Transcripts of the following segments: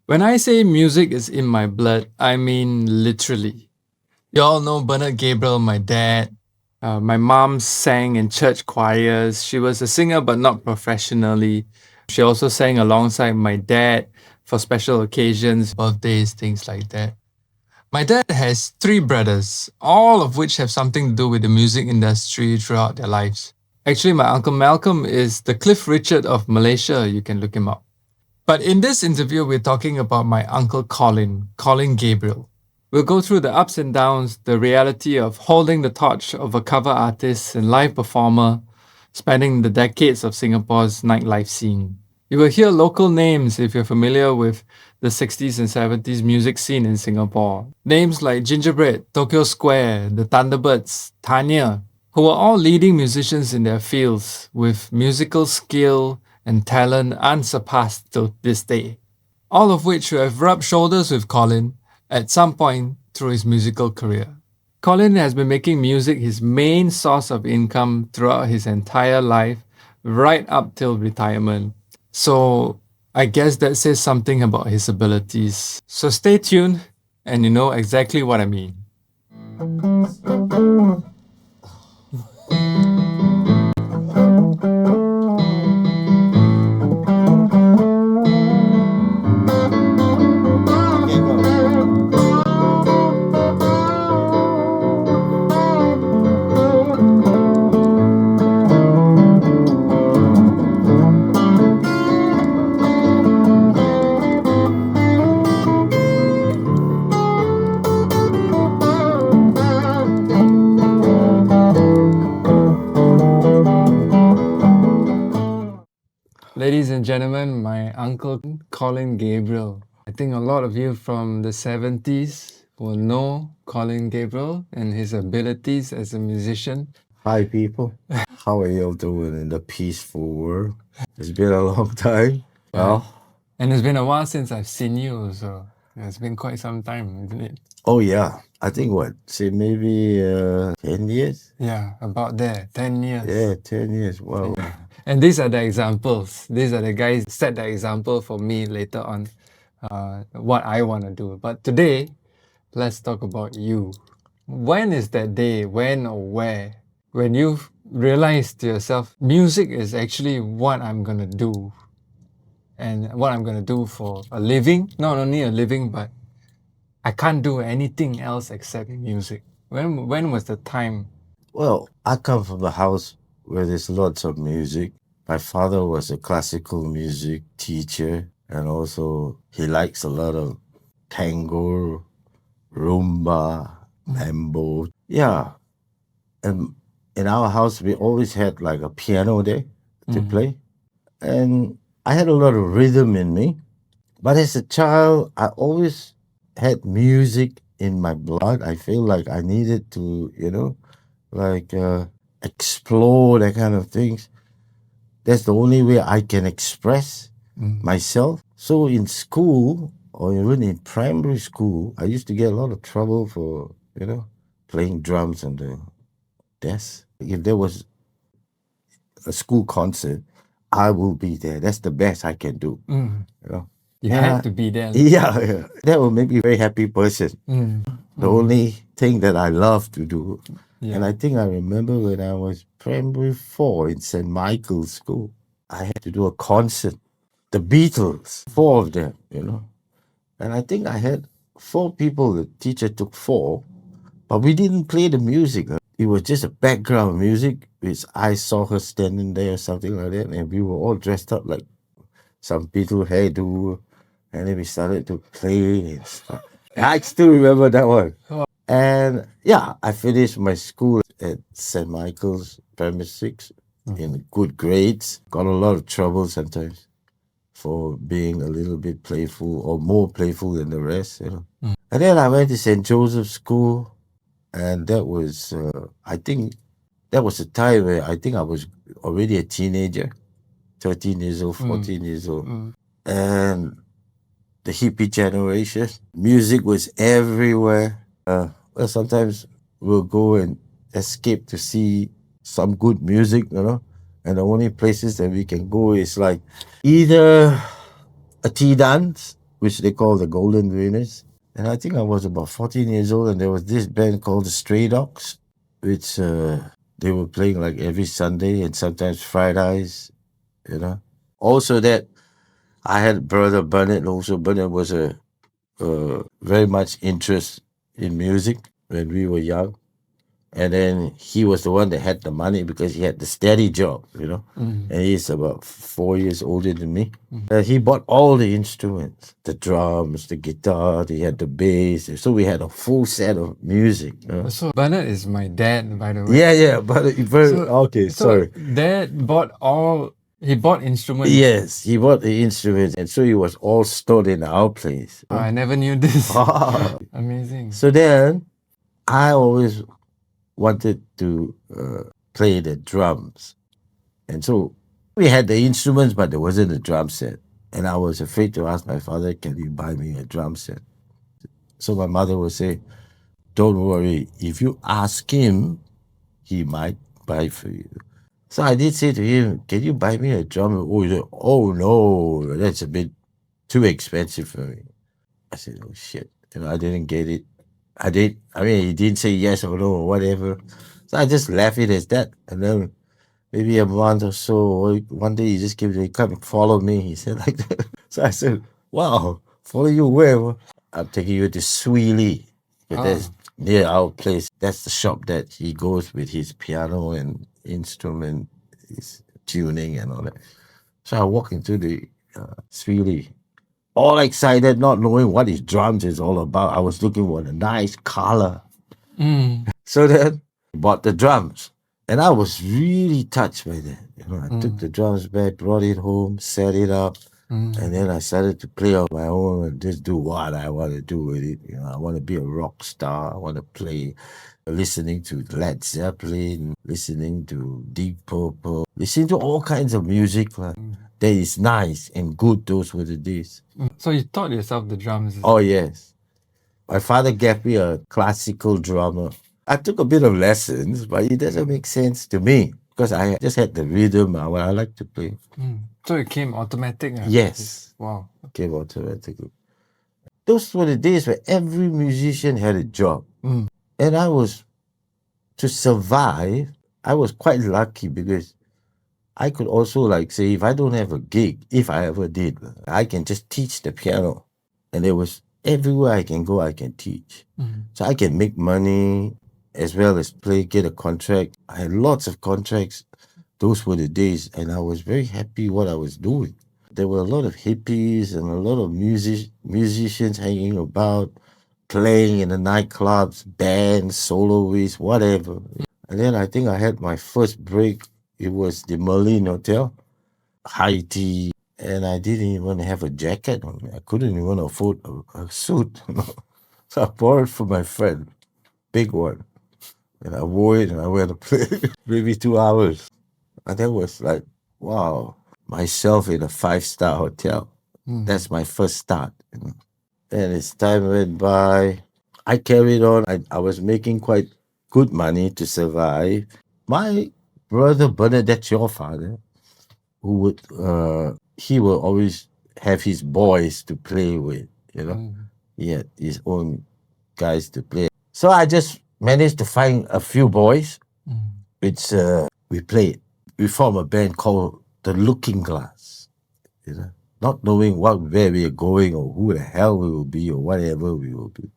When I say music is in my blood, I mean literally. You all know Bernard Gabriel, my dad. My mom sang in church choirs. She was a singer, but not professionally. She also sang alongside my dad for special occasions, birthdays, things like that. My dad has three brothers, all of which have something to do with the music industry throughout their lives. Actually, my uncle Malcolm is the Cliff Richard of Malaysia. You can look him up. But in this interview, we're talking about my uncle Collin Gabriel. We'll go through the ups and downs, the reality of holding the torch of a cover artist and live performer, spanning the decades of Singapore's nightlife scene. You will hear local names if you're familiar with the 60s and 70s music scene in Singapore. Names like Gingerbread, Tokyo Square, the Thunderbirds, Tanya, who were all leading musicians in their fields with musical skill and talent unsurpassed till this day. All of which have rubbed shoulders with Collin at some point through his musical career. Collin has been making music his main source of income throughout his entire life, right up till retirement. So I guess that says something about his abilities. So stay tuned and you know exactly what I mean. Ladies and gentlemen, my uncle Collin Gabriel. I think a lot of you from the 70s will know Collin Gabriel and his abilities as a musician. Hi, people. How are you all doing in the peaceful world? It's been a long time. Well, And it's been a while since I've seen you, so it's been quite some time, isn't it? oh yeah. I think what? Say maybe 10 years? Yeah, about there, 10 years. Yeah, 10 years. Wow. And these are the examples. These are the guys who set the example for me later on, what I want to do. But today, let's talk about you. When is that day, when or where, when you realized to yourself, music is actually what I'm going to do and what I'm going to do for a living? Not only a living, but I can't do anything else except music. When was the time? Well, I come from a house where there's lots of music. My father was a classical music teacher, and also he likes a lot of tango, rumba, mambo. Yeah. And in our house, we always had like a piano there to play. And I had a lot of rhythm in me. But as a child, I always had music in my blood. I feel like I needed to, like explore that kind of things. That's the only way I can express myself. So in school, or even in primary school, I used to get a lot of trouble for, playing drums on the desk. If there was a school concert, I will be there. That's the best I can do. You had to be there. Yeah. That will make me a very happy person. The only thing that I love to do. Yeah. And I think I remember when I was primary 4 in St. Michael's School, I had to do a concert. The Beatles, 4 of them, And I think I had 4 people. The teacher took 4, but we didn't play the music. It was just a background music, which I saw her standing there or something like that, and we were all dressed up like some Beatle hairdo, and then we started to play and stuff. I still remember that one. And yeah, I finished my school at St. Michael's Primary 6 in good grades. Got a lot of trouble sometimes for being a little bit playful or more playful than the rest, And then I went to St. Joseph's School, and that was, I think, that was a time where I think I was already a teenager, 13 years old, 14 years old. And the hippie generation, music was everywhere. Well, sometimes we'll go and escape to see some good music, and the only places that we can go is like either a tea dance which they call the Golden Winners. And I think I was about 14 years old, and there was this band called the Stray Dogs, which they were playing like every Sunday and sometimes Fridays, you know. Also, that I had brother Bernard. Also, Bernard was a very much interest in music when we were young. And then he was the one that had the money because he had the steady job, you know. And he's about 4 years older than me. He bought all the instruments, the drums, the guitar, he had the bass. So we had a full set of music. You know? So Bernard is my dad, by the way. Yeah, but okay, So sorry. Dad bought he bought instruments. Yes, he bought the instruments, and so it was all stored in our place. Oh, I never knew this. Ah. Amazing. So then, I always wanted to play the drums. And so we had the instruments, but there wasn't a drum set. And I was afraid to ask my father, can you buy me a drum set? So my mother would say, don't worry, if you ask him, he might buy for you. So I did say to him, can you buy me a drum? Oh, he said, oh no, that's a bit too expensive for me. I said, oh shit, I didn't get it. I mean, he didn't say yes or no or whatever. So I just left it as that. And then maybe a month or so, one day he just came to come and follow me. He said like that. So I said, wow, follow you where? I'm taking you to Swee that's near our place. That's the shop that he goes with his piano and instrument, his tuning and all that. So I walk into the Swee, all excited, not knowing what his drums is all about. I was looking for a nice color. So then I bought the drums. And I was really touched by that. I took the drums back, brought it home, set it up, and then I started to play on my own and just do what I want to do with it. I want to be a rock star. I want to play, listening to Led Zeppelin, listening to Deep Purple, listening to all kinds of music that is nice and good. Those were the days. So you taught yourself the drums? Oh, yes. My father gave me a classical drummer. I took a bit of lessons, but it doesn't make sense to me because I just had the rhythm what I like to play. So it came automatic? Yes. Wow. It came automatically. Those were the days where every musician had a job. And to survive, I was quite lucky because I could also say, if I don't have a gig, if I ever did, I can just teach the piano. And there was everywhere I can go, I can teach. So I can make money as well as play, get a contract. I had lots of contracts. Those were the days, and I was very happy what I was doing. There were a lot of hippies and a lot of musicians hanging about, playing in the nightclubs, bands, soloists, whatever. And then I think I had my first break. It was the Merlin Hotel, high tea, and I didn't even have a jacket on me. I couldn't even afford a suit. So I borrowed from my friend, big one. And I wore it and I went to play maybe 2 hours. And that was like, wow, myself in a 5-star hotel. That's my first start. And as time went by, I carried on. I was making quite good money to survive. My brother Bernard, that's your father, who would, he will always have his boys to play with, He had his own guys to play. So I just managed to find a few boys, which we played. We formed a band called The Looking Glass, not knowing where we are going or who the hell we will be or whatever we will be.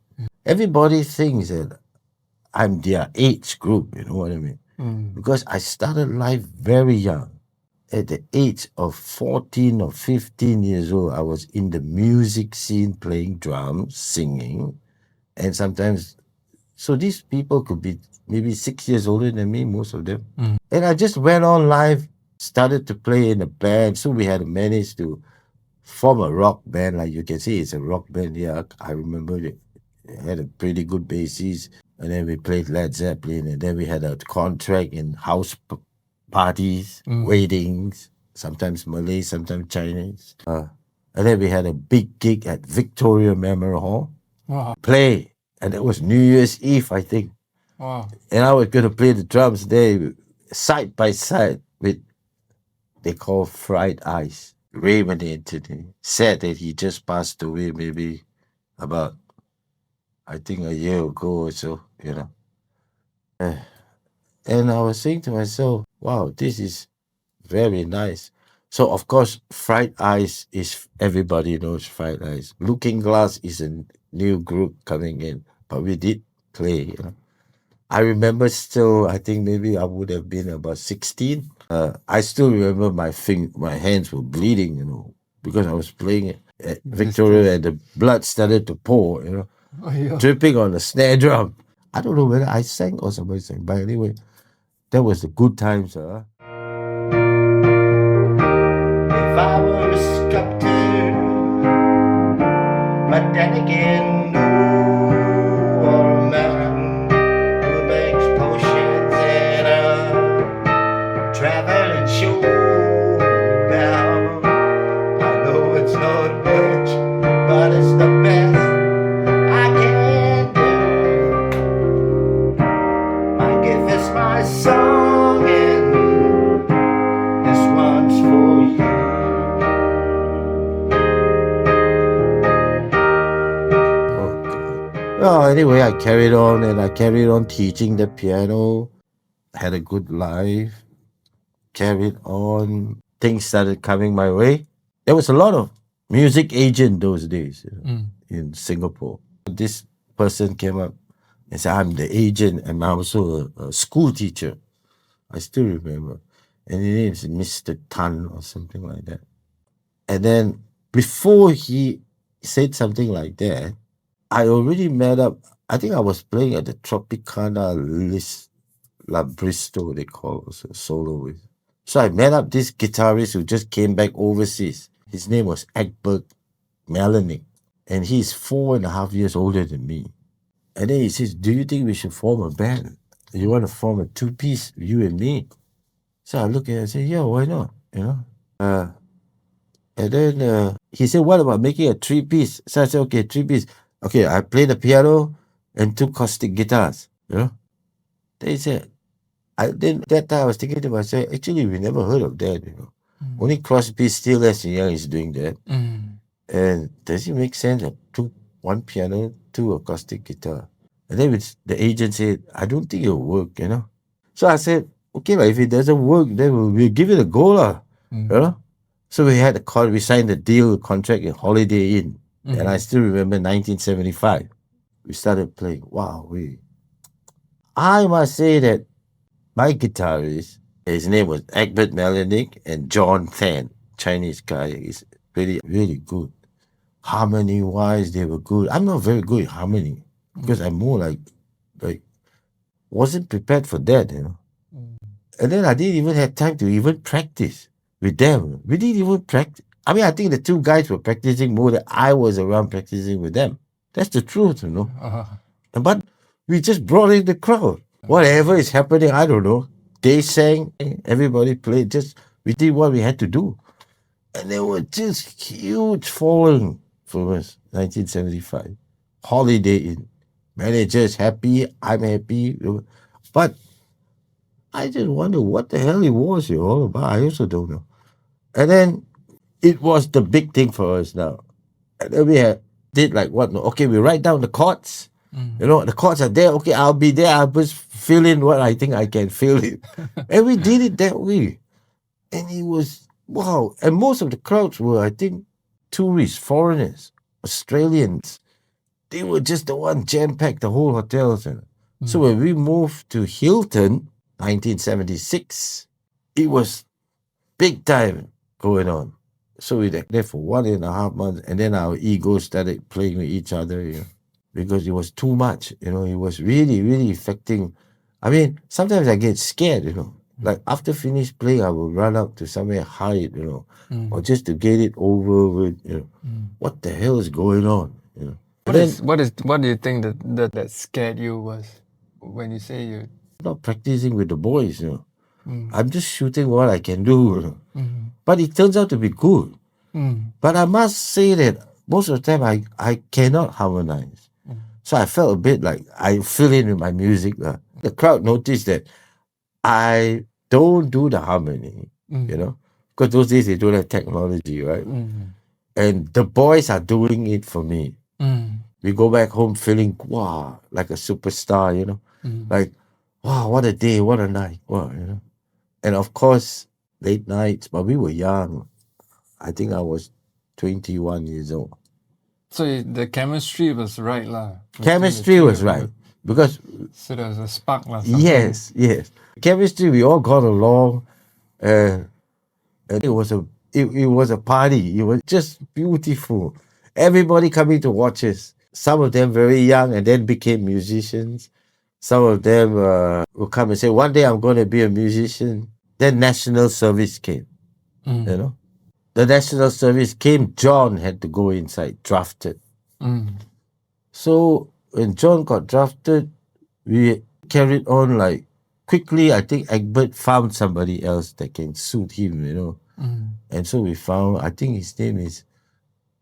Everybody thinks that I'm their age group, you know what I mean? Because I started life very young. At the age of 14 or 15 years old, I was in the music scene playing drums, singing, and sometimes. So these people could be maybe 6 years older than me, most of them. And I just went on live, started to play in a band. So we had managed to form a rock band. Like you can see, it's a rock band. Yeah, I remember it had a pretty good bassist. And then we played Led Zeppelin. And then we had a contract in house parties, weddings, sometimes Malay, sometimes Chinese. And then we had a big gig at Victoria Memorial Hall. Wow. Play. And it was New Year's Eve, I think. Wow. And I was going to play the drums there side by side with, they call fried ice. Raymond Anthony. Sad that he just passed away maybe about, I think, a year ago or so, you know. And I was saying to myself, wow, this is very nice. So, of course, Fried Ice is, everybody knows Fried Ice. Looking Glass is a new group coming in, but we did play, you know. I remember still, I think maybe I would have been about 16. I still remember my hands were bleeding, you know, because I was playing it at Victoria and the blood started to pour, you know, Oh, yeah. dripping on the snare drum. I don't know whether I sang or somebody sang, but anyway, that was the good times, huh? If I were a sculptor, but then again, no, or a man who makes potions and a traveling show. Now, I know it's not much, but it's the best I can do. My gift is my song, and this one's for you. Oh, anyway, I carried on and I carried on teaching the piano, had a good life, carried on. Things started coming my way. There was a lot of music agent those days, you know, in Singapore. This person came up and said, I'm the agent and I'm also a school teacher. I still remember. And his name is Mr. Tan or something like that. And then before he said something like that, I already met up. I think I was playing at the Tropicana List La Bristol, they call it, a solo with. So I met up this guitarist who just came back overseas. His name was Egbert Melanick, and he's 4.5 years older than me. And then he says, do you think we should form a band? You want to form a two-piece, you and me? So I look at it and say, yeah, why not? You know? And then he said, what about making a three-piece? So I said, okay, three-piece. Okay, I play the piano and 2 acoustic guitars, you know? Then he said, that time I was thinking to myself, actually, we never heard of that, you know. Only Crosby, Stills and Young is doing that. And does it make sense that 1 piano, 2 acoustic guitar? And then the agent said, I don't think it'll work, you know. So I said, okay, if it doesn't work, then we'll give it a go, you know. So we had we signed a deal contract in Holiday Inn. And I still remember 1975. We started playing. Wow, I must say that my guitarist, his name was Egbert Melanick and John Than, Chinese guy, is really, really good. Harmony-wise, they were good. I'm not very good at harmony because I'm more like wasn't prepared for that, you know. And then I didn't even have time to even practice with them. We didn't even practice. I mean, I think the 2 guys were practicing more than I was around practicing with them. That's the truth, you know. But we just brought in the crowd. Whatever is happening, I don't know. They sang, everybody played. We did what we had to do. And there was just huge following for us, 1975. Holiday Inn. Manager's happy, I'm happy. But I just wonder what the hell it was all about. I also don't know. And then it was the big thing for us now. And then we did like what? Okay, we write down the chords. You know, the chords are there. Okay, I'll be there. I'll just fill in what I think I can fill in. And we did it that way. And it was, wow. And most of the crowds were, I think, tourists, foreigners, Australians. They were just the one jam-packed the whole hotel. So when we moved to Hilton, 1976, it was big time going on. So we were there for 1.5 months, and then our egos started playing with each other, you know, because it was too much, you know. It was really, really affecting. I mean, sometimes I get scared, you know. Like after finish playing, I will run up to somewhere, hide, you know, or just to get it over with, you know. What the hell is going on, you know? What do you think that scared you was when you say you not practicing with the boys, you know. I'm just shooting what I can do, you know. But it turns out to be good. But I must say that most of the time I cannot harmonize. So I felt a bit like I fill in with my music. The crowd noticed that I don't do the harmony, you know, because those days they don't have technology, right? And the boys are doing it for me. We go back home feeling, wow, like a superstar, you know? Like, wow, what a day, what a night, wow, you know? And of course, late nights, but we were young. I think I was 21 years old. So the chemistry was right lah. Chemistry was right. Because So there was a spark lah. yes. Chemistry, we all got along. And it was a party. It was just beautiful. Everybody coming to watch us. Some of them very young and then became musicians. Some of them will come and say, one day I'm going to be a musician. Then national service came. You know, the national service came. John had to go inside, drafted. So when John got drafted, we carried on like quickly. I think Egbert found somebody else that can suit him, you know. And so we found, I think his name is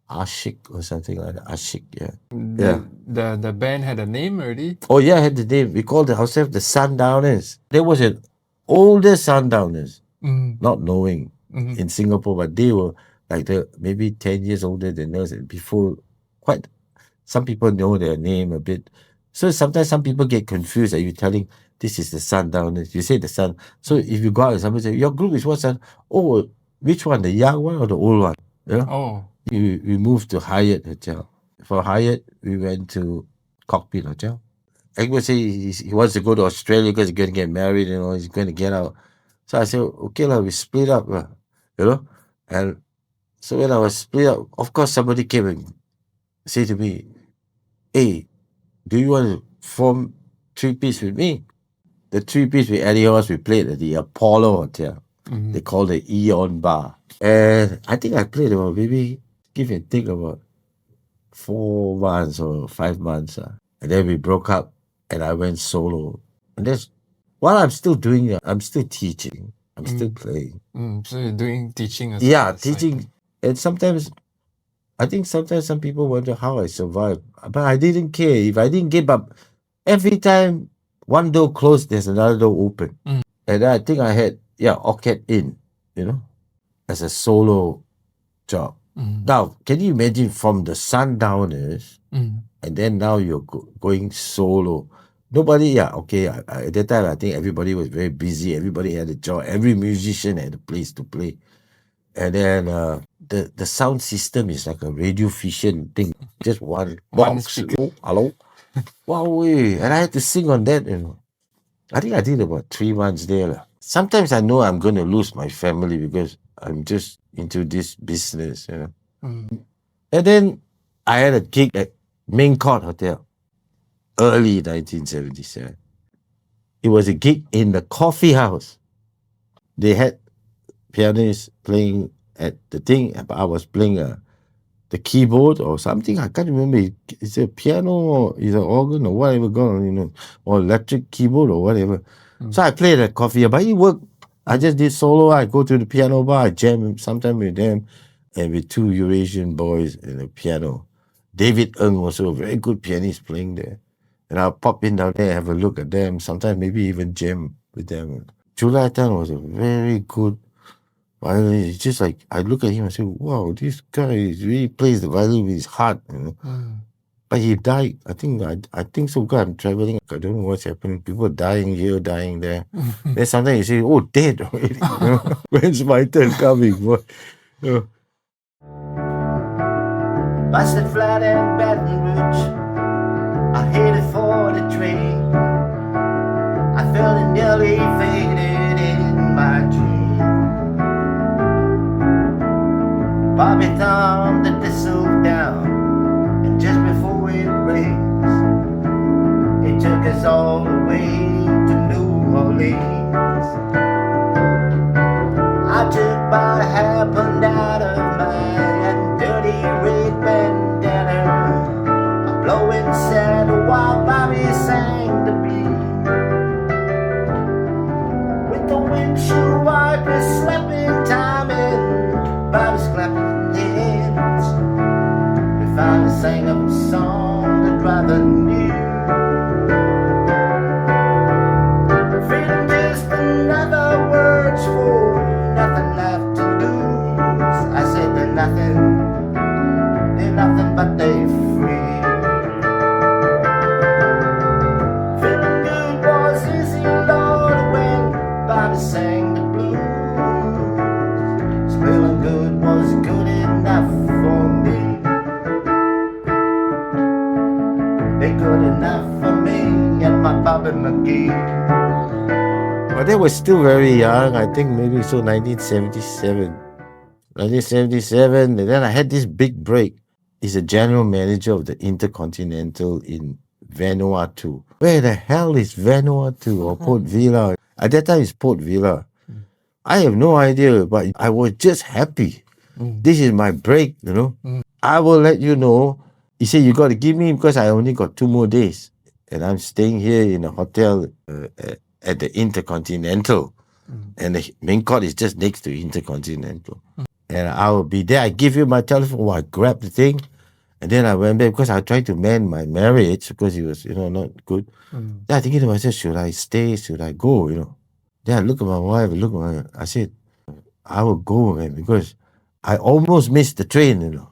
Ashik or something like that. Ashik, yeah. The band had a name already? Oh yeah, I had the name. We called ourselves the Sundowners. There was an older Sundowners, not knowing in Singapore, but they were like maybe 10 years older than us. And before, some people know their name a bit. So sometimes some people get confused that you're telling this is the Sundowners. You say the Sun. So if you go out and somebody say, your group is what Sun? Oh, which one? The young one or the old one? You know? Oh. We moved to Hyatt Hotel. For Hyatt, we went to Cockpit Hotel. Egbert said he wants to go to Australia because he's going to get married, you know, he's going to get out. So I said, okay, we split up, you know. And so when I was split up, of course, somebody came and said to me, hey, do you want to form three-piece with me? The three-piece with Eddie Horse, we played at the Apollo Hotel. They called it Eon Bar. And I think I played about maybe, give and take, about 4 months or 5 months. And then we broke up and I went solo. And that's what I'm still doing. I'm still teaching. I'm still playing. So you're doing teaching as well? Yeah, teaching. And sometimes, I think sometimes some people wonder how I survived. But I didn't care. If I didn't give up, every time one door closed, there's another door open. And I think I had, Orchid Inn, you know, as a solo job. Now, can you imagine from the Sundowners, and then now you're going solo? Nobody, at that time, I think everybody was very busy. Everybody had a job. Every musician had a place to play. And then the sound system is like a radio fusion thing. Just one box. Hello? Wow, and I had to sing on that, you know. I think I did about 3 months there. Sometimes I know I'm going to lose my family because I'm just into this business, you know. And then I had a gig at Main Court Hotel, early 1977. It was a gig in the coffee house. They had pianists playing at the thing, but I was playing the keyboard or something. I can't remember. It's a piano or it's an organ or whatever, you know, or electric keyboard or whatever. So I played at coffee, but it worked. I just did solo. I go to the piano bar, I jam sometimes with them and with 2 Eurasian boys and a piano. David Ng also a very good pianist playing there. And I'll pop in down there, have a look at them, sometimes maybe even jam with them. July Tan was a very good violin. It's just like I look at him and say, wow, this guy really plays the violin with his heart, you know. But he died. I think so. God, I'm traveling. I don't know what's happening. People dying here, dying there. Then sometimes you say, oh, dead already. You know? When's my turn coming? What? You know? Busted flat in Baton Rouge. I headed for the train. I felt it nearly faded in my dream. Bobby thumbed the thistle down. And just before it rains, it took us all the way to New Orleans. I took my hair pulled out of my dirty red bandana, a blowing saddle while Bobby sang the beat. With the windshield wipers slapping time and Bobby's clapping hands, we finally sang up a song that rather knew. Freedom just another words for nothing left to do. They good enough for me and my Bobby McGee. But they were still very young. I think maybe so 1977. 1977, and then I had this big break. He's a general manager of the Intercontinental in Vanuatu. Where the hell is Vanuatu or Port Vila? At that time, it's Port Vila. I have no idea, but I was just happy. This is my break, you know. I will let you know. He said, you got to give me because I only got 2 more days. And I'm staying here in a hotel at the Intercontinental. And the main court is just next to Intercontinental. And I will be there. I give you my telephone. I grabbed the thing. And then I went back because I tried to mend my marriage because it was, not good. Then I thinking to myself, should I stay? Should I go? Then I look at my wife, I said, I will go, man, because I almost missed the train,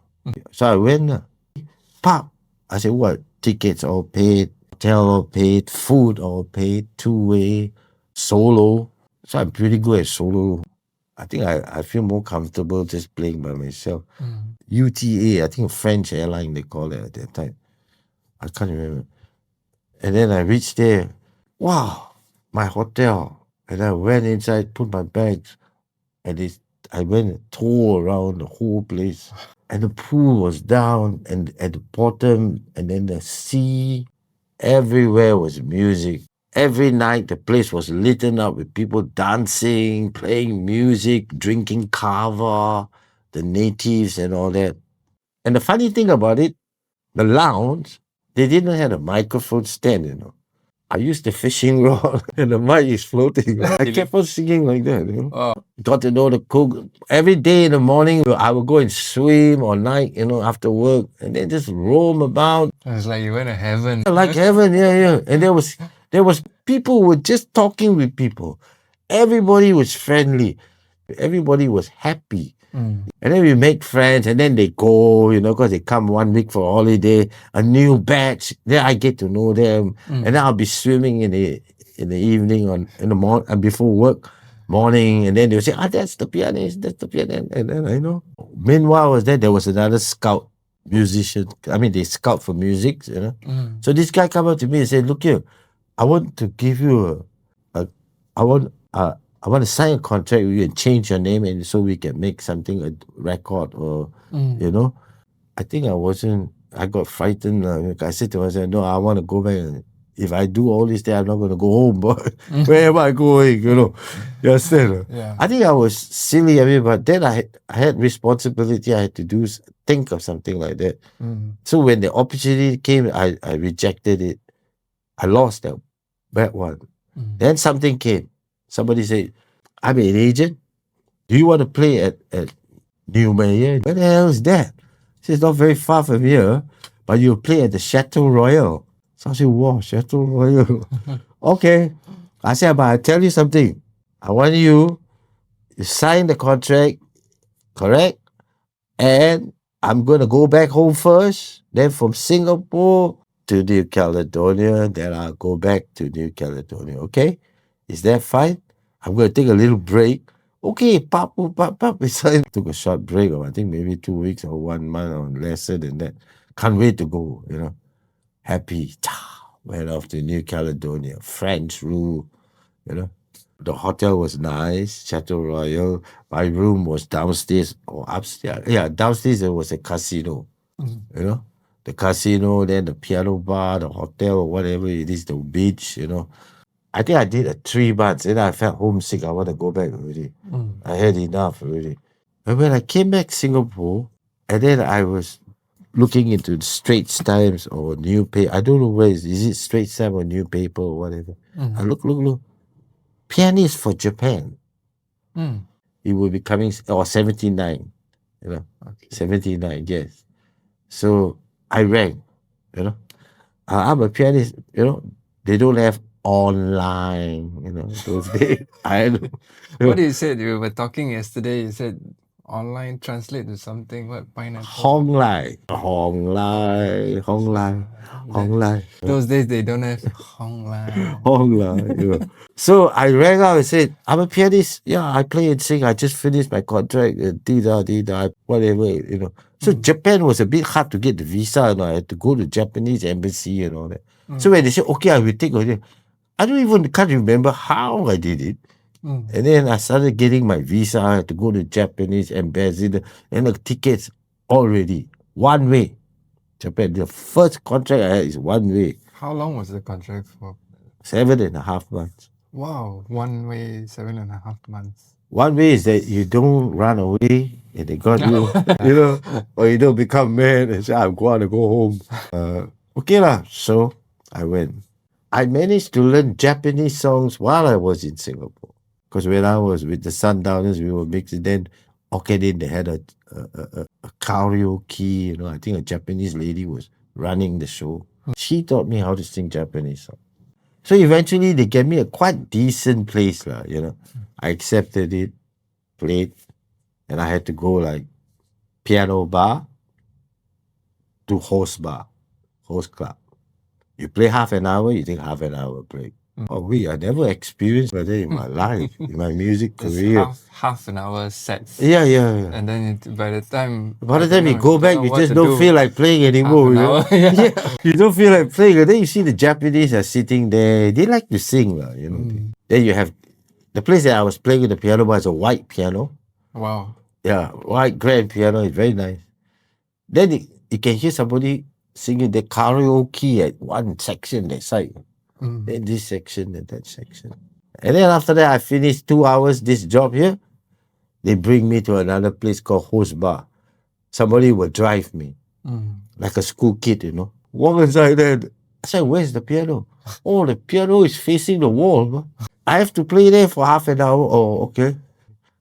So I went, pop. I said, what? Tickets all paid, hotel all paid, food all paid, 2-way, solo. So I'm pretty good at solo. I think I feel more comfortable just playing by myself. UTA, I think French airline they call it at that time. I can't remember. And then I reached there. Wow, my hotel. And I went inside, put my bags, and I went and tore around the whole place. And the pool was down and at the bottom, and then the sea. Everywhere was music. Every night the place was lit up with people dancing, playing music, drinking kava, the natives and all that. And the funny thing about it, the lounge, they didn't have a microphone stand, I used the fishing rod and the mic is floating. I kept on singing like that, Got to know the cook. Every day in the morning, I would go and swim or night, after work, and then just roam about. It's like you went to heaven. Like heaven, yeah. And there was people who were just talking with people. Everybody was friendly. Everybody was happy. And then we make friends, and then they go, because they come 1 week for holiday, a new batch. Then I get to know them, and then I'll be swimming in the evening in the morning before work morning, and then they'll say, that's the pianist, and then Meanwhile, there was another scout musician. I mean, they scout for music, So this guy come up to me and said, look here, I want to give you I want to sign a contract with you and change your name, and so we can make something, a record, or I think I got frightened. I said to myself, no, I want to go back. If I do all this, I'm not going to go home, but where am I going, You understand? Yeah. I think I was silly, but then I had responsibility. I had to think of something like that. So when the opportunity came, I rejected it. I lost that one. Then something came. Somebody said, I'm an agent. Do you want to play at New Mayor? Where the hell is that? He said, it's not very far from here, but you play at the Chateau Royal. So I said, wow, Chateau Royal. Okay. I said, but I tell you something. I want you to sign the contract, correct? And I'm going to go back home first. Then from Singapore to New Caledonia, then I'll go back to New Caledonia, okay? Is that fine? I'm going to take a little break. Okay, pop. We took a short break of I think maybe 2 weeks or 1 month or lesser than that. Can't wait to go, Happy. Went off to New Caledonia. French rule, The hotel was nice, Chateau Royal. My room was downstairs or upstairs. Yeah, downstairs there was a casino, The casino, then the piano bar, the hotel or whatever it is, the beach, I think I did 3 months, and I felt homesick. I want to go back already. I had enough already. And when I came back to Singapore, and then I was looking into the Straits Times or New Paper. I don't know where is it Straits Times or New Paper or whatever. I look. Pianist for Japan. It will be coming, or 79. Okay. 79, yes. So I rang, I'm a pianist, they don't have online, those days. I don't. What you said? You were talking yesterday. You said online translate to something. What, pineapple? Hong Lai. Those days they don't have Hong Lai. Hong Lai. So I rang out and said, I'm a pianist. Yeah, I play and sing. I just finished my contract. Whatever. So Japan was a bit hard to get the visa. I had to go to Japanese embassy and all that. So when they said, okay, I will take it, I can't remember how I did it. And then I started getting my visa. I had to go to Japanese embassy and the tickets already. One way. Japan. The first contract I had is one way. How long was the contract for? 7.5 months. Wow, 1 way, 7.5 months. One way is that you don't run away and they got you, or you don't become mad and say, I'm going to go home. Okay lah. So I went. I managed to learn Japanese songs while I was in Singapore. Because when I was with the Sundowners, we were mixing. Then, okay, then they had a karaoke. I think a Japanese lady was running the show. She taught me how to sing Japanese songs. So eventually, they gave me a quite decent place, I accepted it, played, and I had to go like piano bar to host club. You play half an hour, you take half an hour break. I never experienced that in my life, in my music career. Half an hour sets. Yeah. And then by the time you go back, you just don't feel like playing anymore. You don't feel like playing. And then you see the Japanese are sitting there. They like to sing. Then you have the place that I was playing with the piano bar is a white piano. Wow. Yeah, white grand piano. It's very nice. Then you can hear somebody singing the karaoke at one section, that side. Then this section and that section. And then after that, I finished 2 hours this job here. They bring me to another place called host bar. Somebody will drive me, like a school kid, Walk inside there. I said, where's the piano? Oh, the piano is facing the wall. I have to play there for half an hour. Oh, okay.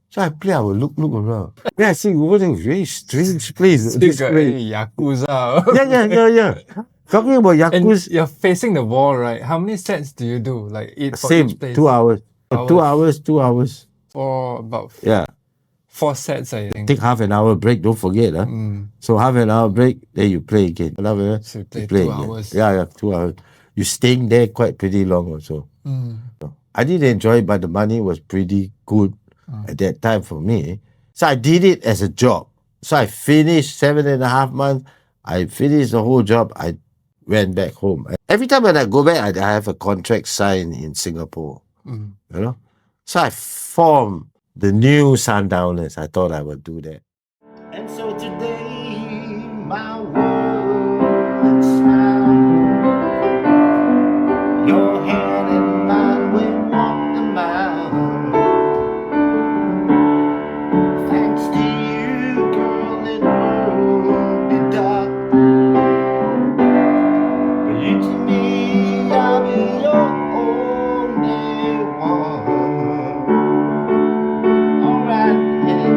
So I play, I will look around. Then I see, what a very strange place. This place. Yakuza. Yeah. Talking about Yakuza. And you're facing the wall, right? How many sets do you do? Like eight for Same, each place? 2 hours. 2 hours, 2 hours. For about 4 sets, I think. Take half an hour break, don't forget. So half an hour break, then you play again. So you play 2 hours. Yeah, 2 hours. You're staying there quite pretty long also. I did enjoy it, but the money was pretty good at that time for me. So I did it as a job. So I finished 7.5 months. I finished the whole job. I went back home. Every time when I go back, I have a contract signed in Singapore. So I formed the new Sundowners. I thought I would do that. And so today, my world is found. Your hand in mine will walk the mile. Thanks to you, girl, it won't be dark. But you to me, I'll be your only one. Alright, yeah.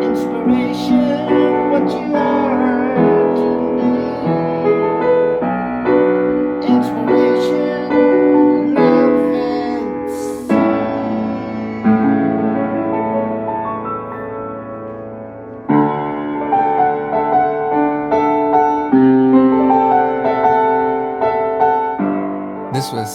Inspiration, what you are to me. Inspiration, love and sea. This was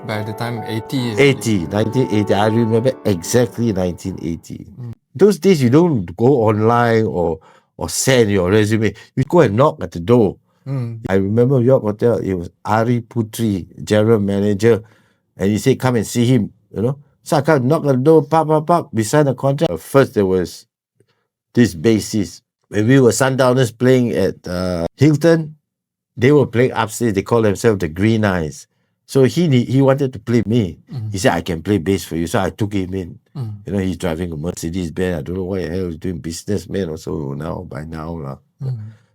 by the time 80. 1980. I remember exactly 1980. Those days you don't go online or send your resume. You go and knock at the door. I remember York Hotel, it was Ari Putri, general manager, and he said, come and see him, So I come knock at the door, pop, beside the contract. First there was this bassist. When we were Sundowners playing at Hilton, they were playing upstairs. They call themselves the Green Eyes. So he wanted to play me. He said, I can play bass for you. So I took him in. He's driving a Mercedes Benz. I don't know what the hell he's doing, businessman or so by now.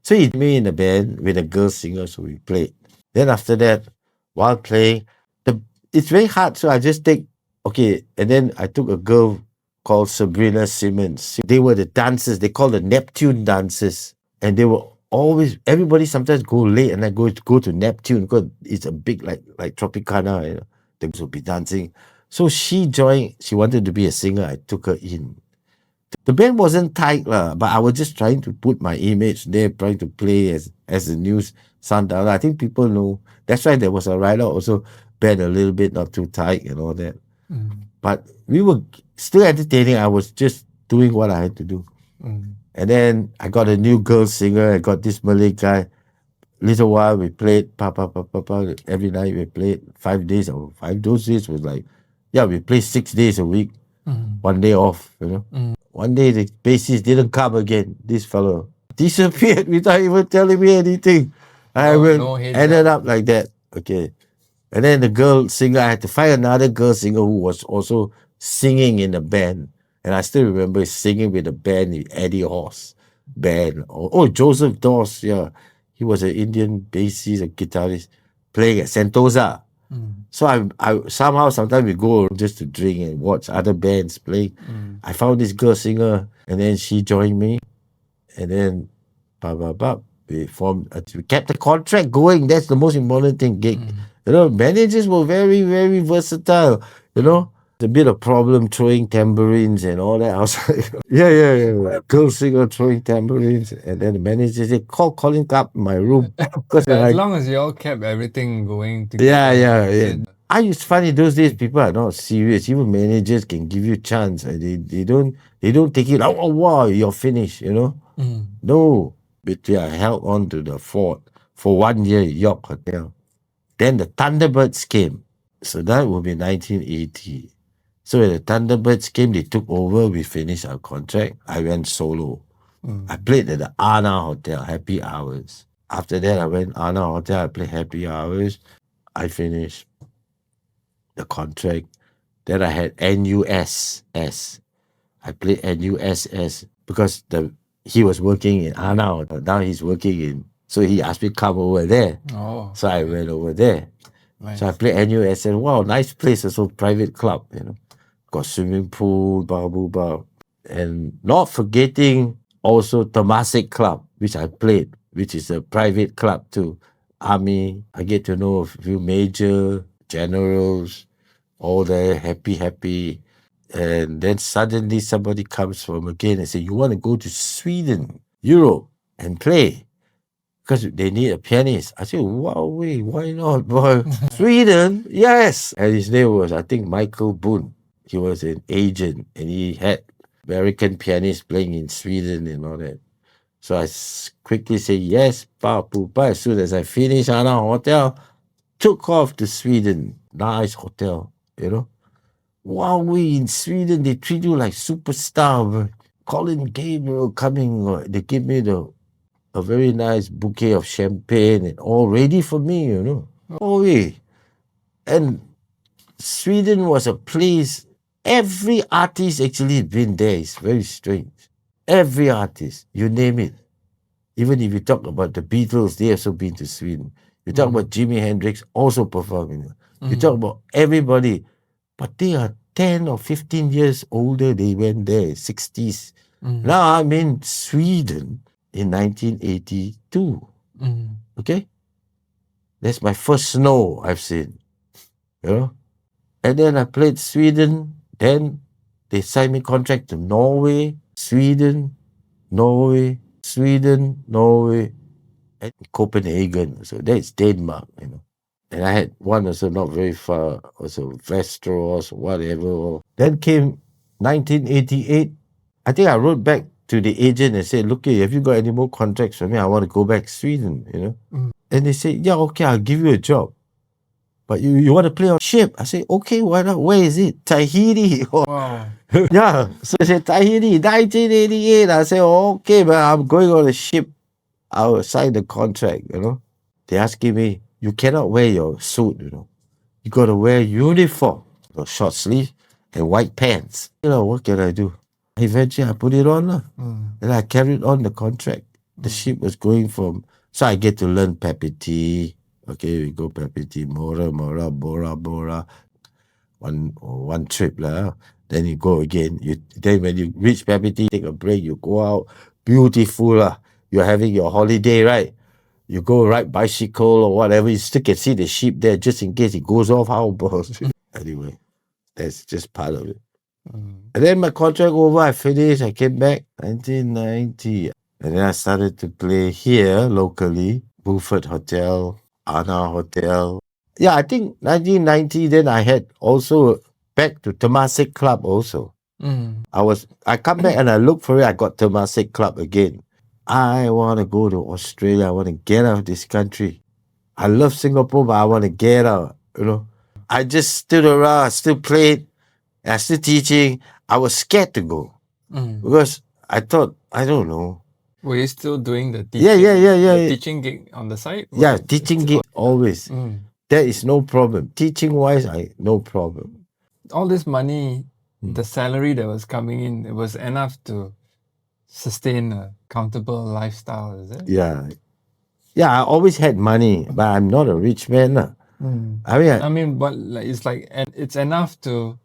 So he put me in a band with a girl singer, so we played. Then after that, while playing, it's very hard. So I just and then I took a girl called Sabrina Simmons. They were the dancers. They called the Neptune dancers. And they were always, everybody sometimes go late and I go to Neptune because it's a big like Tropicana, they will be dancing. So she joined, she wanted to be a singer, I took her in. The band wasn't tight, but I was just trying to put my image there, trying to play as a new Sundowner. I think people know. That's why there was a writer also band a little bit, not too tight and all that. But we were still entertaining. I was just doing what I had to do. And then I got a new girl singer. I got this Malay guy. Little while we played, every night we played 5 days or 5. Those days was like, yeah, we played 6 days a week, 1 day off, One day the bassist didn't come again. This fellow disappeared without even telling me anything. I ended up like that. Okay. And then the girl singer, I had to find another girl singer who was also singing in the band. And I still remember singing with the band, the Eddie Horse band. Oh, Joseph Dawes, yeah. He was an Indian bassist, a guitarist, playing at Sentosa. So I somehow sometimes we go just to drink and watch other bands play. I found this girl singer, and then she joined me, and then we formed. We kept the contract going. That's the most important thing. Gig, managers were very, very versatile. A bit of problem throwing tambourines and all that. I was like, yeah. Girl singer throwing tambourines, and then the manager said, "Call Collin up in my room." As long as you all kept everything going together. Yeah. It's funny those days. People are not serious. Even managers can give you chance. They don't take it. Oh wow, you're finished. No, but I held on to the fort for 1 year at York Hotel. Then the Thunderbirds came. So that would be 1980. So when the Thunderbirds came, they took over. We finished our contract. I went solo. I played at the Anna Hotel, Happy Hours. After that, I went Anna Hotel. I played Happy Hours. I finished the contract. Then I had NUSS. I played NUSS because he was working in Anna. Now he's working in. So he asked me to come over there. Oh. So I went over there. Nice. So I played NUSS. Wow, nice place. Also private club. Got swimming pool, blah. And not forgetting also Temasek Club, which I played, which is a private club too. Army, I get to know a few major generals, all there, happy. And then suddenly somebody comes from again and say, "You want to go to Sweden, Europe, and play? Because they need a pianist." I said, "Wow, why not, boy?" Sweden, yes. And his name was, I think, Michael Boone. He was an agent, and he had American pianists playing in Sweden and all that. So I quickly say yes, as soon as I finished Anna Hotel, took off to Sweden. Nice hotel, Wow, in Sweden, they treat you like superstar. Collin Gabriel coming, they give me a very nice bouquet of champagne and all ready for me, And Sweden was a place, every artist actually had been there. It's very strange. Every artist, you name it. Even if you talk about the Beatles, they also been to Sweden. You talk about Jimi Hendrix, also performing. You talk about everybody, but they are 10 or 15 years older. They went there, 60s. Now I'm in Sweden in 1982. Okay? That's my first snow I've seen. And then I played Sweden. Then they signed me contract to Norway, Sweden, and Copenhagen. So that's Denmark, And I had one also not very far, also Västerås, whatever. Then came 1988. I think I wrote back to the agent and said, "Look, have you got any more contracts for me? I want to go back to Sweden, And they said, "Yeah, okay, I'll give you a job. But you want to play on ship?" I said, "Okay, why not? Where is it?" Tahiti. Wow. Yeah. So I said, "Tahiti, 1988. I said, "Okay, but I'm going on a ship. I'll sign the contract, They're asking me, "You cannot wear your suit, You got to wear uniform, short sleeve and white pants." What can I do? Eventually, I put it on. And I carried on the contract. The ship was going so I get to learn Papiti. Okay, we go Papiti, Mora, Bora. One trip lah. Then you go again. Then when you reach Papiti, take a break, you go out. Beautiful lah. You're having your holiday, right? You go ride bicycle or whatever. You still can see the ship there just in case it goes off. How about Anyway, that's just part of it. And then my contract over, I finished. I came back 1990. And then I started to play here locally, Beaufort Hotel, Anna Hotel. Yeah, I think 1990, then I had also back to Temasek Club also. I come back and I look for it. I got Temasek Club again. I want to go to Australia. I want to get out of this country. I love Singapore, but I want to get out. I just stood around. I still played. I still teaching. I was scared to go because I thought, I don't know. Were you still doing the teaching? Yeah. Teaching gig on the side? Yeah, teaching gig always. There is no problem. Teaching wise, no problem. All this money, the salary that was coming in, it was enough to sustain a comfortable lifestyle, is it? Yeah. Yeah, I always had money, but I'm not a rich man. I mean, but like, it's enough to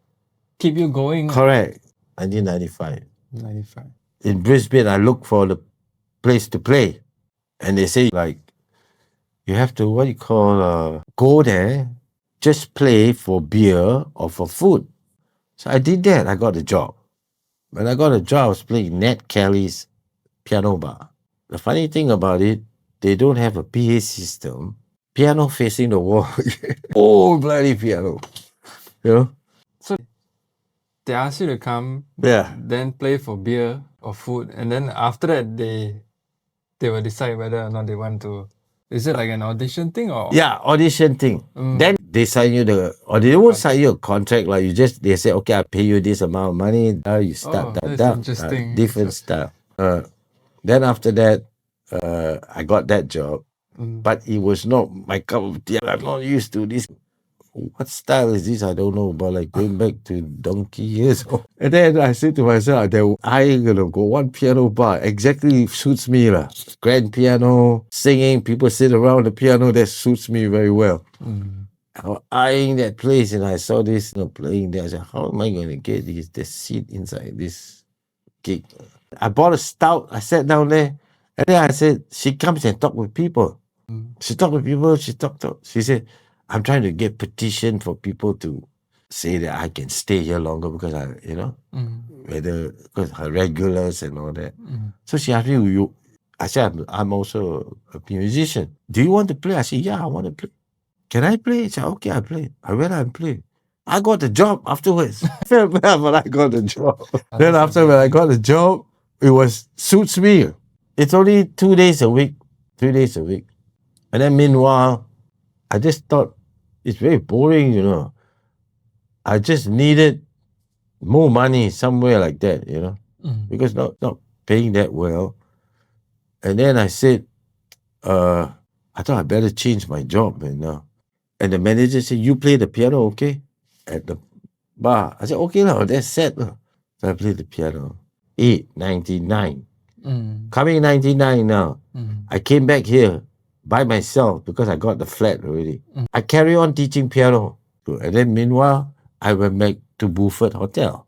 keep you going. Correct. 1995. 95. In Brisbane, I looked for the place to play. And they say, like, you have to, go there, just play for beer or for food. So I did that. I got a job. When I got a job, I was playing Nat Kelly's piano bar. The funny thing about it, they don't have a PA system. Piano facing the wall. Oh, bloody piano. So they asked you to come, then play for beer or food, and then after that they will decide whether or not they want to. Is it like an audition thing or? Yeah, audition thing. Then they sign you or they won't sign you a contract. Like they say, okay, I'll pay you this amount of money. Now you start interesting. Different stuff. Then after that, I got that job, but it was not my cup of tea. I'm not used to this. What style is this? I don't know, but like going back to donkey years. And then I said to myself, I'm gonna go one piano bar. Exactly suits me. Grand piano, singing, people sit around the piano, that suits me very well. I was eyeing that place and I saw this playing there. I said, how am I gonna get the seat inside this gig? I bought a stout, I sat down there, and then I said, she comes and talk with people. She talked with people, she said, I'm trying to get petition for people to say that I can stay here longer because because her regulars and all that. So she asked me, I said, I'm also a musician. Do you want to play? I said, yeah, I want to play. Can I play? She said, okay, I play. I went out and played. I got the job afterwards. I felt bad, but I got the job. Then after when I got the job, it suits me. It's only 2 days a week, 3 days a week. And then meanwhile, I just thought, it's very boring, I just needed more money somewhere like that, because not paying that well. And then I said, I thought I better change my job, And the manager said, you play the piano, okay? At the bar. I said, okay, that's set. So I played the piano. 99. Coming 99 now. I came back here by myself because I got the flat already. I carry on teaching piano. And then meanwhile, I went back to Beaufort Hotel.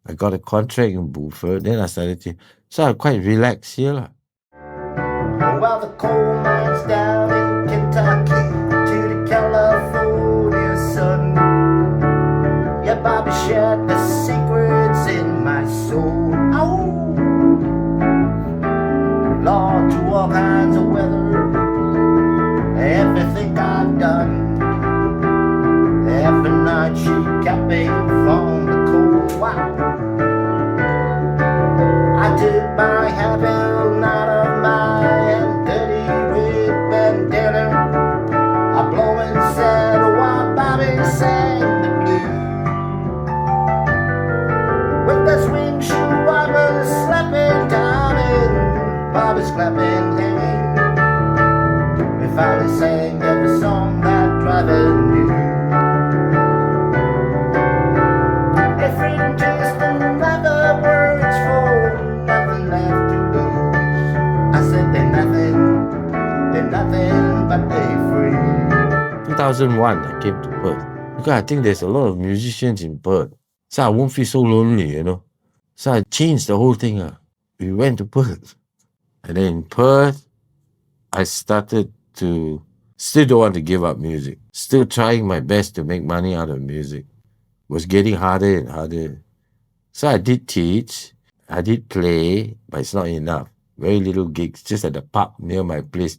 I got a contract in Beaufort. Then I started to... So I'm quite relaxed here. Well, the coal mines down in Kentucky to the California sun. Yeah, Bobby shared the secrets in my soul. Oh! Lord, through all kinds of weather, everything I've done. Every night she kept me from the cold. Wow. I took my happy out of my dirty red bandana. I blow and said while Bobby sang the blues. With the swing shoe I was slapping down and Bobby's clapping hands. We finally sang every song that driver knew. If we can taste another words for nothing left to lose. I said they're nothing but they're free. 2001 I came to Perth because I think there's a lot of musicians in Perth. So I won't feel so lonely, So I changed the whole thing. We went to Perth. And then in Perth, I started to still don't want to give up music. Still trying my best to make money out of music. Was getting harder and harder. So I did teach, I did play, but it's not enough. Very little gigs, just at the pub near my place,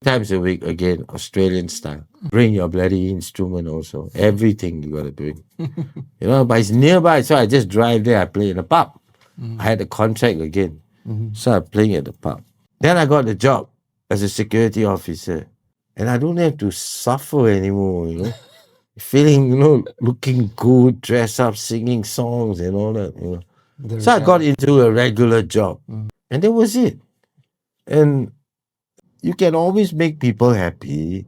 times a week again, Australian style. Bring your bloody instrument also. Everything you gotta bring. But it's nearby, so I just drive there. I play in the pub. I had a contract again, so I'm playing at the pub. Then I got the job as a security officer, and I don't have to suffer anymore. Feeling, looking good, dress up, singing songs and all that. So I got into a regular job, and that was it. And you can always make people happy.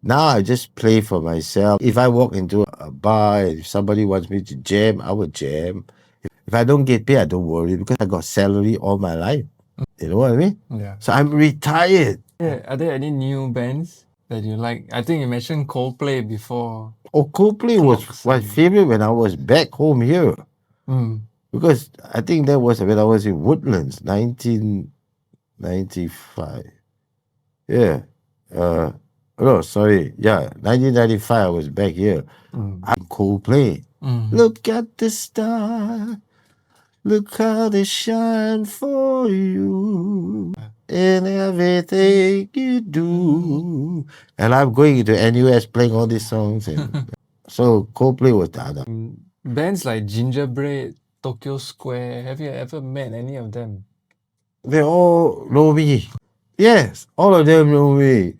Now I just play for myself. If I walk into a bar, if somebody wants me to jam, I would jam. If I don't get paid, I don't worry because I got salary all my life. You know what I mean? Yeah. So I'm retired. Yeah. Are there any new bands that you like? I think you mentioned Coldplay before. Oh, Coldplay was my favorite when I was back home here. Because I think that was when I was in Woodlands, 1995. Yeah. No, sorry. Yeah, 1995, I was back here. I'm Coldplay. Look at the star. Look how they shine for you in everything you do. And I'm going to NUS playing all these songs. And so Coldplay was the other. Bands like Gingerbread, Tokyo Square, have you ever met any of them? They all know me. Yes, all of them know me.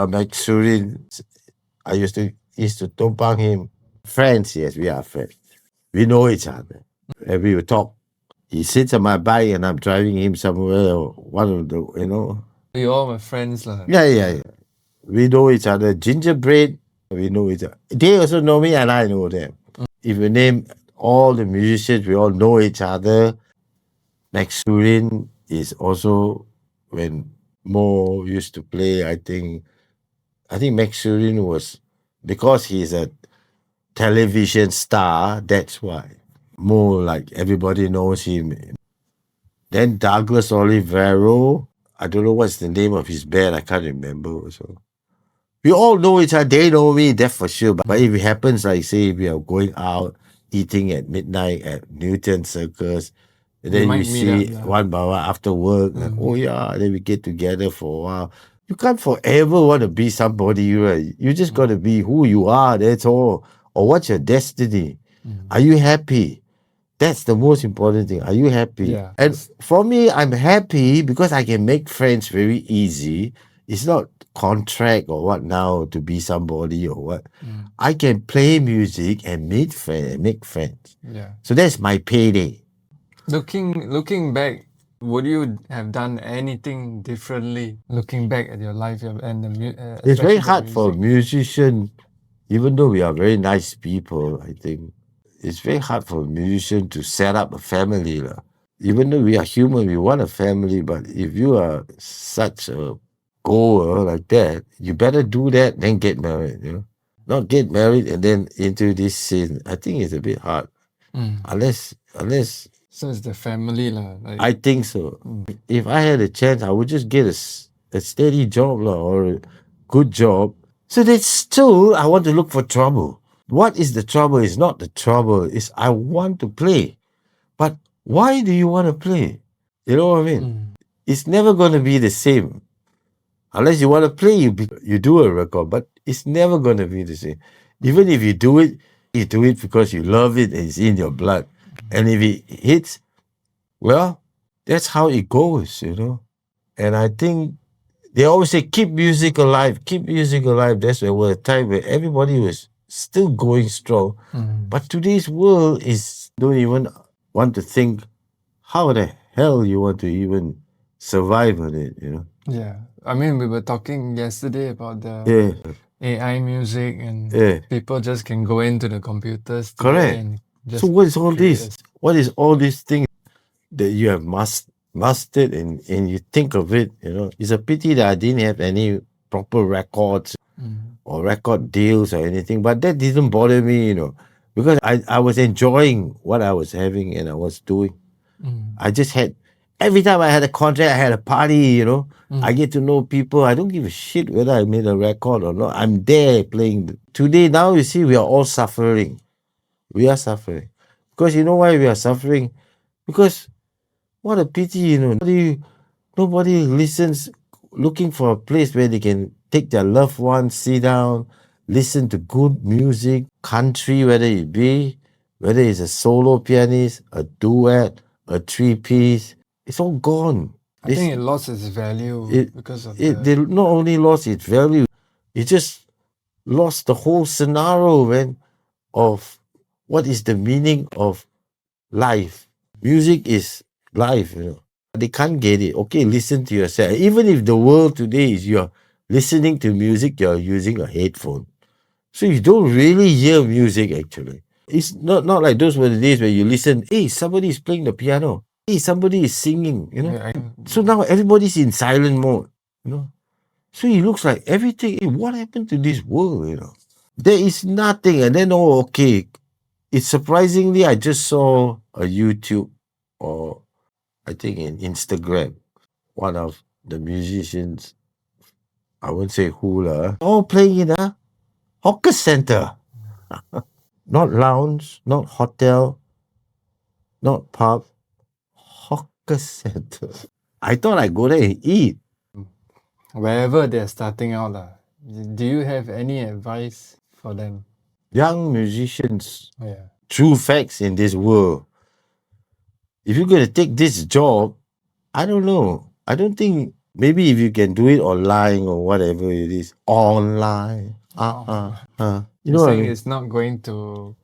Max Surin, I used to tumpang him. Friends, yes, we are friends. We know each other. And we would talk. He sits on my bike and I'm driving him somewhere. One of the, You all my friends lah. Yeah. We know each other. Gingerbread, we know each other. They also know me and I know them. If you name all the musicians, we all know each other. Max Surin is also when Mo used to play. I think Max Surin was, because he's a television star, that's why. More like everybody knows him. Then Douglas Olivero, I don't know what's the name of his band, I can't remember. So we all know each other, they know me, that's for sure. But if it happens, like say we are going out, eating at midnight at Newton Circus, and then you see one by one after work, then we get together for a while. You can't forever want to be somebody, right? You just got to be who you are, that's all. Or what's your destiny? Are you happy? That's the most important thing. Are you happy? Yeah. And for me, I'm happy because I can make friends very easy. It's not contract or what now to be somebody or what. I can play music and make friends. Yeah. So that's my payday. Looking back, would you have done anything differently? Looking back at your life and it's very hard for a musician, even though we are very nice people, I think. It's very hard for a musician to set up a family. Even though we are human, we want a family, but if you are such a goer like that, you better do that, then get married, Not get married and then into this sin. I think it's a bit hard. Unless so it's the family lah. I think so. If I had a chance, I would just get a steady job or a good job. So that's still, I want to look for trouble. What is the trouble? It's not the trouble. It's I want to play. But why do you want to play? You know what I mean? It's never going to be the same. Unless you want to play, you do a record. But it's never going to be the same. Even if you do it because you love it and it's in your blood. And if it hits, well, that's how it goes, And I think they always say, keep music alive, keep music alive. That's where was a time where everybody was still going strong. But today's world don't even want to think how the hell you want to even survive on it, Yeah. I mean, we were talking yesterday about the AI music and people just can go into the computers. Correct. And just so what is all this? What is all these things that you have mastered and you think of it, It's a pity that I didn't have any proper records or record deals or anything, but that didn't bother me, because I was enjoying what I was having and I was doing. I just had, every time I had a contract, I had a party, I get to know people. I don't give a shit whether I made a record or not. I'm there playing. Today, now you see, we are all suffering. We are suffering. Because you know why we are suffering? Because what a pity, nobody listens looking for a place where they can take their loved ones, sit down, listen to good music, country, whether it be, whether it's a solo pianist, a duet, a three-piece, it's all gone. I think it lost its value It, because of they not only lost its value, it just lost the whole scenario, man, of what is the meaning of life. Music is life, you know. They can't get it. Okay, listen to yourself. Even if the world today is you're listening to music, you're using a headphone. So you don't really hear music actually. It's not like those were the days where you listen, hey, somebody is playing the piano. Hey, somebody is singing, you know. Yeah, So now everybody's in silent mode, you know. So it looks like everything, hey, what happened to this world, you know? There is nothing. And then, oh, okay. It's surprisingly, I just saw a YouTube or I think in Instagram, one of the musicians, I won't say who lah, all playing in a hawker center. Not lounge, not hotel, not pub, hawker center. I thought I'd go there and eat. wherever they're starting out, do you have any advice for them? Young musicians, Yeah. true facts in this world. If you're going to take this job, I don't know. I don't think, maybe if you can do it online or whatever it is, online. You You're know what I saying mean? it's not going to,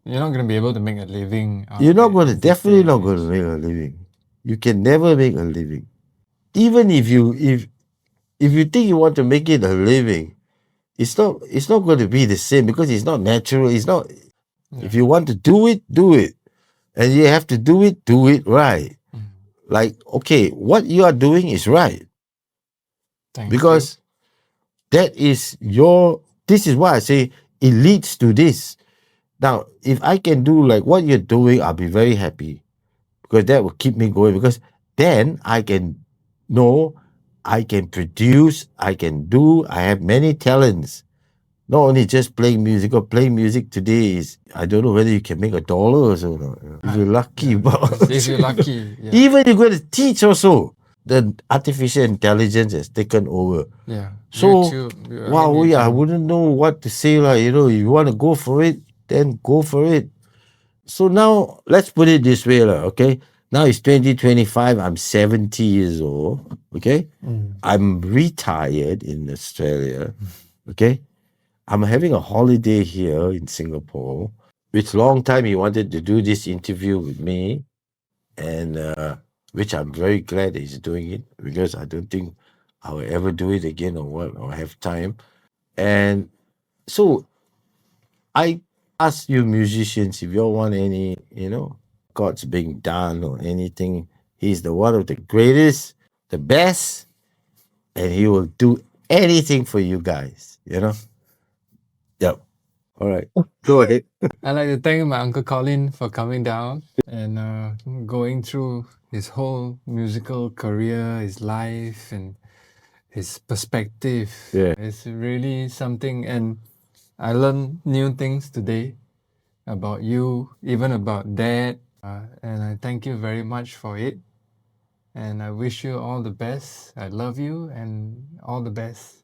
you're not going to be able to make a living. out You're of not it going to, at this definitely day not and going to age. make a living. You can never make a living. Even if you think you want to make it a living, it's not going to be the same because it's not natural. It's not. If you want to do it, and you have to do it right. Like, okay, what you are doing is right Thank because that is this is why I say it leads to this. Now, if I can do like what you're doing, I'll be very happy because that will keep me going because then I can know I can produce, I have many talents. Not only just playing music, or playing music today is, I don't know whether you can make $1 or so. If you're lucky, but if you're lucky, yeah. even you're going to teach also, the artificial intelligence has taken over. Yeah. So, YouTube, wow, you I can- wouldn't know what to say. Like, you know, if you want to go for it, then go for it. So now, let's put it this way, okay? Now it's 2025. I'm 70 years old, okay? I'm retired in Australia, okay? I'm having a holiday here in Singapore. It's long time he wanted to do this interview with me, and which I'm very glad he's doing it because I don't think I will ever do it again or have time. And so I ask you musicians if you all want any, you know, God's being done or anything. He's the one of the greatest, the best, and he will do anything for you guys, you know? Yep. All right. Go ahead. I'd like to thank my Uncle Collin for coming down and going through his whole musical career, his life, and his perspective. Yeah. It's really something, and I learned new things today about you, even about Dad, and I thank you very much for it. And I wish you all the best. I love you and all the best.